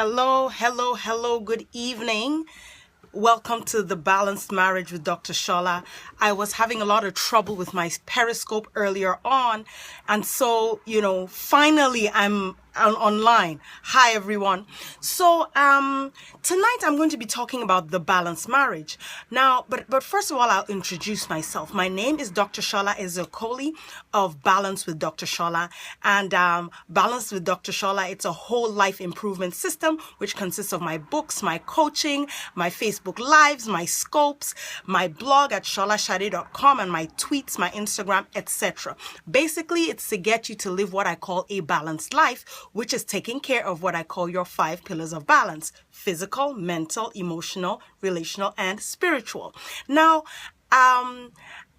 Hello, good evening. Welcome to The Balanced Marriage with Dr. Shola. I was having a lot of trouble with my Periscope earlier on, and so, finally I'm online. Hi, everyone. So, tonight I'm going to be talking about the balanced marriage. Now, but first of all, I'll introduce myself. My name is Dr. Shola Ezekoli of Balance with Dr. Shola, and Balance with Dr. Shola, it's a whole life improvement system which consists of my books, my coaching, my Facebook Lives, my scopes, my blog at sholashade.com, and my tweets, my Instagram, etc. Basically, it's to get you to live what I call a balanced life, which is taking care of what I call your 5 pillars of balance: physical, mental, emotional, relational, and spiritual. Now, I'm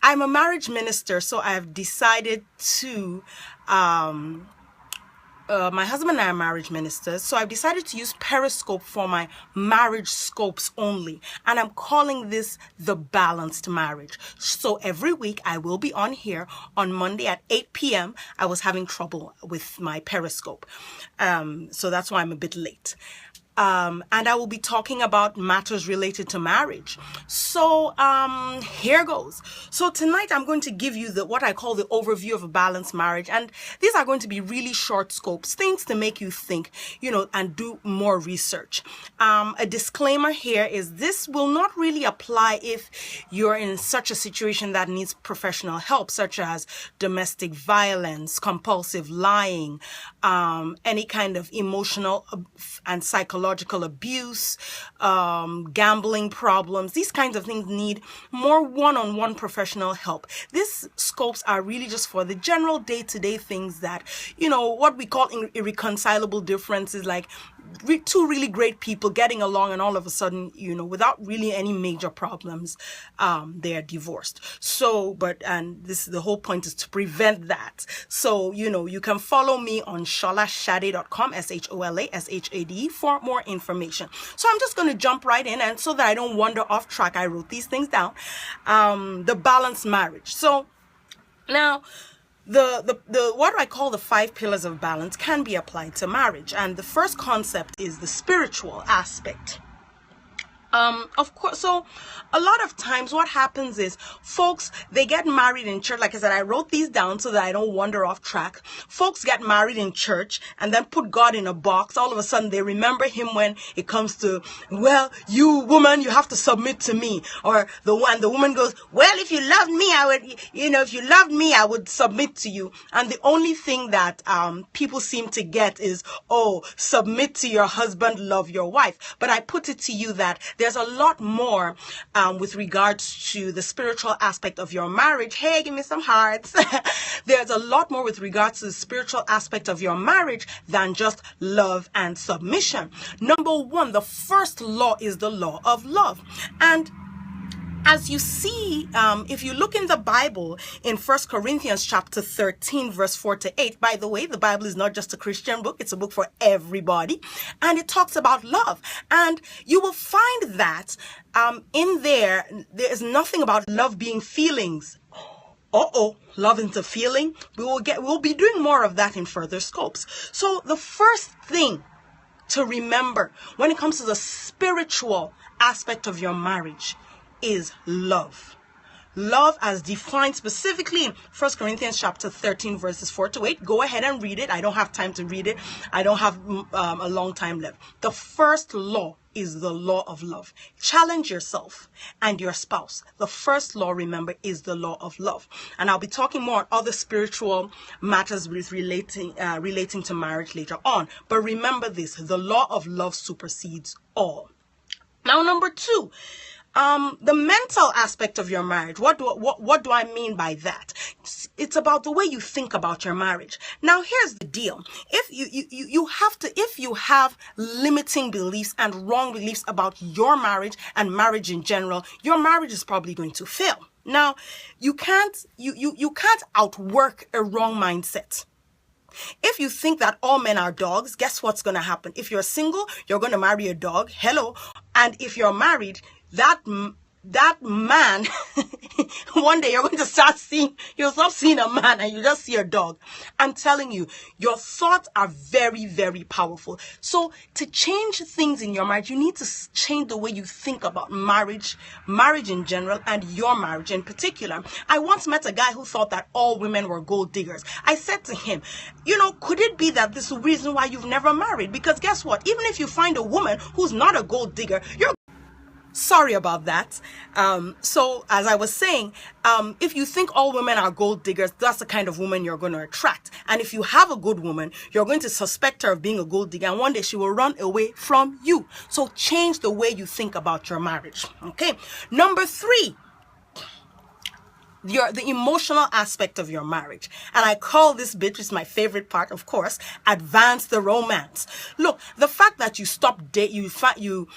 a marriage minister, so I have decided to my husband and I are marriage ministers, so I've decided to use Periscope for my marriage scopes only, and I'm calling this the balanced marriage. So every week I will be on here on Monday at 8 p.m. I was having trouble with my Periscope, so that's why I'm a bit late. And I will be talking about matters related to marriage. So here goes. So tonight I'm going to give you what I call the overview of a balanced marriage. And these are going to be really short scopes, things to make you think, and do more research. A disclaimer here is this will not really apply if you're in such a situation that needs professional help, such as domestic violence, compulsive lying, any kind of emotional and psychological abuse, gambling problems. These kinds of things need more one-on-one professional help. These scopes are really just for the general day-to-day things that, what we call irreconcilable differences, like two really great people getting along and all of a sudden, without really any major problems, they are divorced. So, and the whole point is to prevent that. So, you can follow me on sholashade.com, SHOLASHADE, for more information. So I'm just going to jump right in, and so that I don't wander off track, I wrote these things down. The balanced marriage. So now, the what I call the 5 pillars of balance can be applied to marriage, and the first concept is the spiritual aspect. Of course, so a lot of times what happens is folks, they get married in church. Like I said, I wrote these down so that I don't wander off track. Folks get married in church and then put God in a box. All of a sudden they remember him when it comes to, well, you woman, you have to submit to me. Or the woman goes, well, if you loved me, I would submit to you. And the only thing that people seem to get is, oh, submit to your husband, love your wife. But I put it to you that there's a lot more with regards to the spiritual aspect of your marriage. Hey, give me some hearts. There's a lot more with regards to the spiritual aspect of your marriage than just love and submission. Number 1, the first law is the law of love. And as you see, if you look in the Bible in 1 Corinthians chapter 13, verse 4-8, by the way, the Bible is not just a Christian book, it's a book for everybody. And it talks about love. And you will find that in there is nothing about love being feelings. Love is a feeling. We'll be doing more of that in further scopes. So the first thing to remember when it comes to the spiritual aspect of your marriage is love. Love as defined specifically in 1 Corinthians chapter 13 verses 4-8. Go ahead and read it. I don't have time to read it. I don't have a long time left. The first law is the law of love. Challenge yourself and your spouse. The first law, remember, is the law of love. And I'll be talking more on other spiritual matters relating to marriage later on. But remember this, the law of love supersedes all. Now, number 2, the mental aspect of your marriage. What do I mean by that? It's about the way you think about your marriage. Now, here's the deal. If you have limiting beliefs and wrong beliefs about your marriage and marriage in general, your marriage is probably going to fail. Now, you can't outwork a wrong mindset. If you think that all men are dogs, guess what's going to happen? If you're single, you're going to marry a dog. Hello. And if you're married, that that man, one day you're going to you'll stop seeing a man and you just see a dog. I'm telling you, your thoughts are very, very powerful. So to change things in your marriage, you need to change the way you think about marriage in general, and your marriage in particular. I once met a guy who thought that all women were gold diggers. I said to him, could it be that this is the reason why you've never married? Because guess what? Even if you find a woman who's not a gold digger, sorry about that. So as I was saying, if you think all women are gold diggers, that's the kind of woman you're going to attract. And if you have a good woman, you're going to suspect her of being a gold digger, and one day she will run away from you. So change the way you think about your marriage. Okay. Number 3. The emotional aspect of your marriage. And I call this bit, which is my favorite part, of course, advance the romance. Look, the fact that you stopped you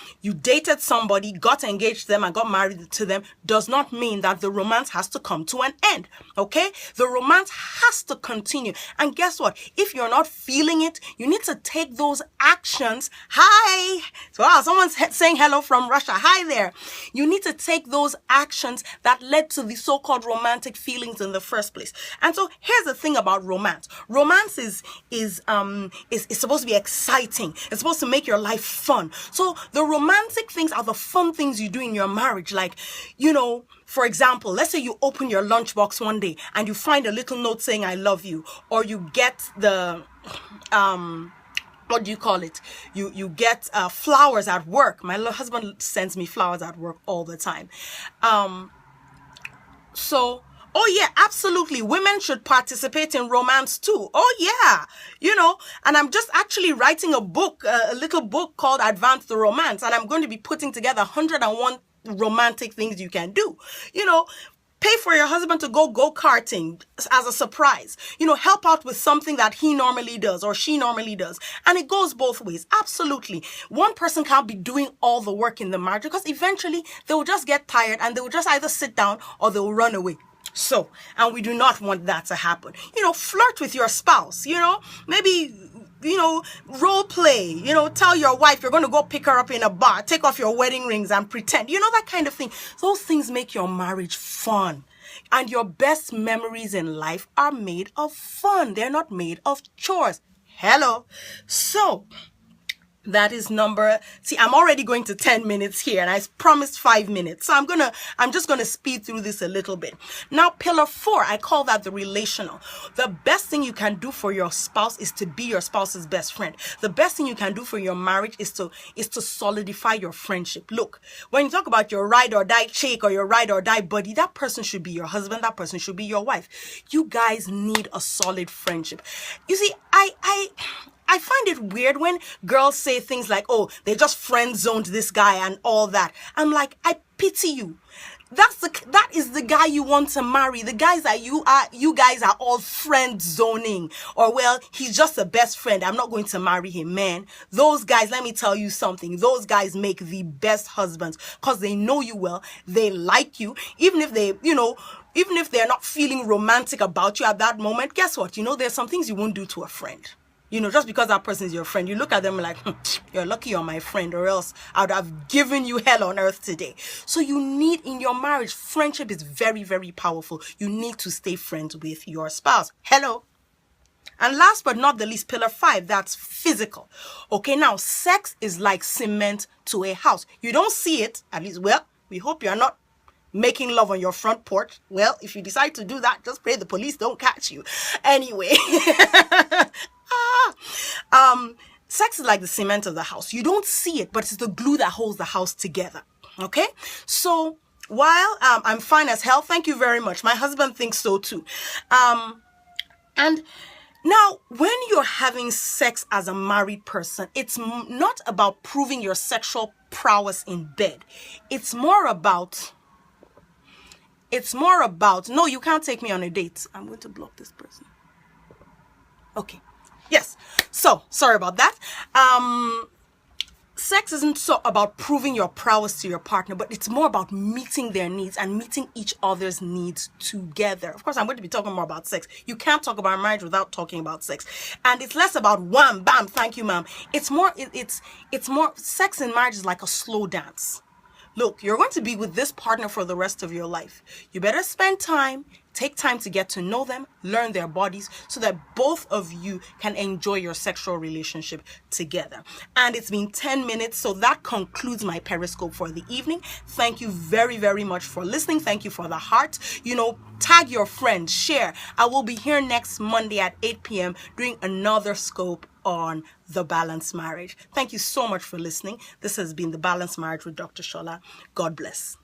dated somebody, got engaged to them and got married to them does not mean that the romance has to come to an end. Okay? The romance has to continue. And guess what? If you're not feeling it, you need to take those actions. Hi. So, wow, someone's saying hello from Russia. Hi there. You need to take those actions that led to the so-called romantic feelings in the first place. And so here's the thing about romance. Romance is supposed to be exciting. It's supposed to make your life fun. So the romantic things are the fun things you do in your marriage. Like, for example, let's say you open your lunchbox one day and you find a little note saying I love you, or you get the what do you call it? You get flowers at work. My husband sends me flowers at work all the time. So, oh yeah, absolutely. Women should participate in romance too. Oh yeah, and I'm just actually writing a book, a little book called Advance the Romance. And I'm going to be putting together 101 romantic things you can do. Pay for your husband to go karting as a surprise. Help out with something that he normally does or she normally does. And it goes both ways. Absolutely. One person can't be doing all the work in the marriage, because eventually they will just get tired and they will just either sit down or they will run away. So, and we do not want that to happen. Flirt with your spouse, maybe role play, tell your wife you're going to go pick her up in a bar, take off your wedding rings and pretend, that kind of thing. Those things make your marriage fun. And your best memories in life are made of fun. They're not made of chores. Hello. So that is I'm already going to 10 minutes here, and I promised 5 minutes. So I'm just gonna speed through this a little bit. Now, pillar 4, I call that the relational. The best thing you can do for your spouse is to be your spouse's best friend. The best thing you can do for your marriage is to solidify your friendship. Look, when you talk about your ride or die chick or your ride or die buddy, that person should be your husband, that person should be your wife. You guys need a solid friendship. You see, I find it weird when girls say things like, oh, they just friend zoned this guy and all that. I'm like, I pity you. That is the guy you want to marry. The guys that you guys are all friend zoning, or well, he's just a best friend, I'm not going to marry him. Man, those guys, let me tell you something. Those guys make the best husbands, because they know you well. They like you. Even if they're not feeling romantic about you at that moment, guess what? There's some things you won't do to a friend. Just because that person is your friend, you look at them like, you're lucky you're my friend, or else I would have given you hell on earth today. So you need, in your marriage, friendship is very, very powerful. You need to stay friends with your spouse. Hello. And last but not the least, pillar 5, that's physical. Okay, now sex is like cement to a house. You don't see it, at least, well, we hope you're not making love on your front porch. Well, if you decide to do that, just pray the police don't catch you. Anyway. Sex is like the cement of the house. You don't see it, but it's the glue that holds the house together. Okay? So while I'm fine as hell, thank you very much. My husband thinks so too. And now, when you're having sex as a married person, it's not about proving your sexual prowess in bed. It's more about, no, you can't take me on a date. I'm going to block this person. Okay. Yes. So, sorry about that. Sex isn't so about proving your prowess to your partner, but it's more about meeting their needs and meeting each other's needs together. Of course, I'm going to be talking more about sex. You can't talk about marriage without talking about sex. And it's less about wham, bam, thank you, ma'am. It's more, sex in marriage is like a slow dance. Look, you're going to be with this partner for the rest of your life. You better spend time, take time to get to know them, learn their bodies, so that both of you can enjoy your sexual relationship together. And it's been 10 minutes, so that concludes my Periscope for the evening. Thank you very, very much for listening. Thank you for the heart. Tag your friends, share. I will be here next Monday at 8 p.m. doing another scope on the balanced marriage. Thank you so much for listening. This has been The Balanced Marriage with Dr. Shola. God bless.